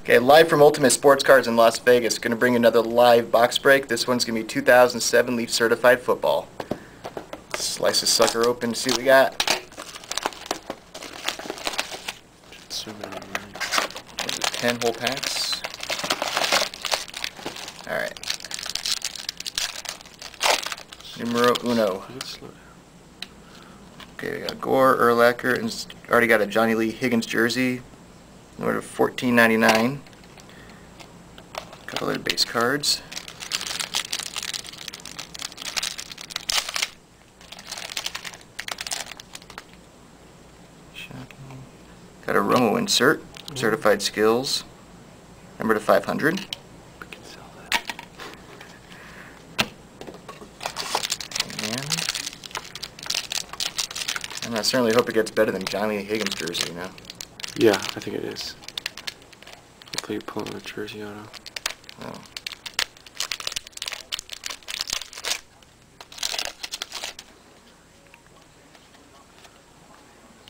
Okay, live from Ultimate Sports Cards in Las Vegas. Going to bring another live box break. This one's going to be 2007 Leaf Certified Football. Slice this sucker open to see what we got. So many. 10 whole packs. Alright. Numero uno. Okay, we got Gore, Urlacher, and already got a Johnny Lee Higgins jersey. Order $14.99. A couple other base cards. Got a Romo insert, certified skills, number to 500. We can sell that. And I certainly hope it gets better than Johnny Higgins jersey, you know? Yeah, I think it is. Hopefully you're pulling the jersey auto. Oh.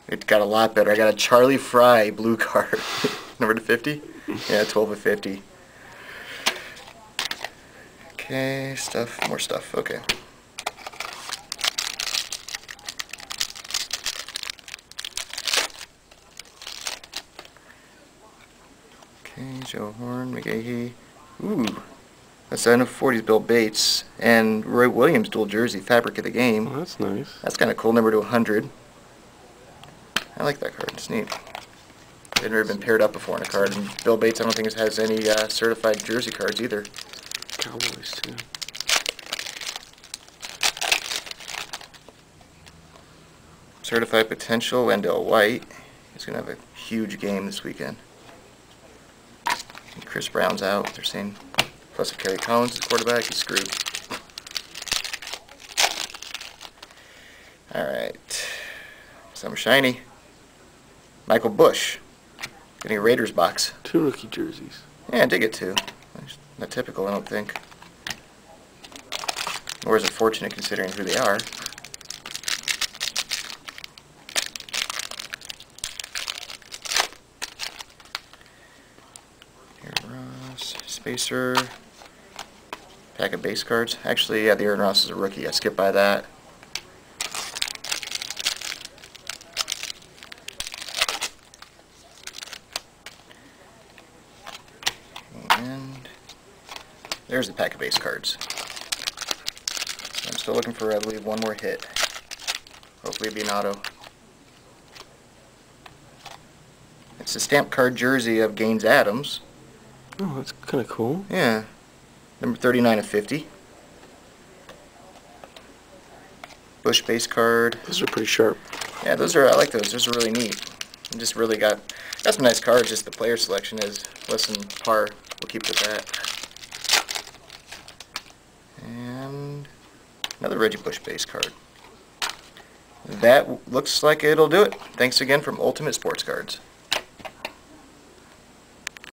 It got a lot better. I got a Charlie Fry blue card. Number to 50? Yeah, 12 of 50. Okay, stuff, more stuff. Okay. Okay, Joe Horn, McGahee. Ooh, that's the N40's Bill Bates and Roy Williams dual jersey, fabric of the game. Oh, that's nice. That's kind of cool, number to 100. I like that card, it's neat. They've never been paired up before in a card, and Bill Bates I don't think has any certified jersey cards either. Cowboys too. Certified potential, Wendell White. He's going to have a huge game this weekend. And Chris Brown's out, they're saying. Plus if Kerry Collins is quarterback, he's screwed. Alright. Some shiny. Michael Bush. Getting a Raiders box. 2 rookie jerseys. Yeah, I dig it too. Not typical, I don't think. Or is it fortunate considering who they are? Aaron Ross, Spacer, pack of base cards. Actually, yeah, the Aaron Ross is a rookie. I skipped by that. And there's the pack of base cards. I'm still looking for, I believe, one more hit. Hopefully it'll be an auto. It's a stamped card jersey of Gaines Adams. Oh, that's kind of cool. Yeah. Number 39 of 50. Bush base card. Those are pretty sharp. Yeah, those are, I like those. Those are really neat. And just really got some nice cards. Just the player selection is less than par. We'll keep with that. And another Reggie Bush base card. That looks like it'll do it. Thanks again from Ultimate Sports Cards.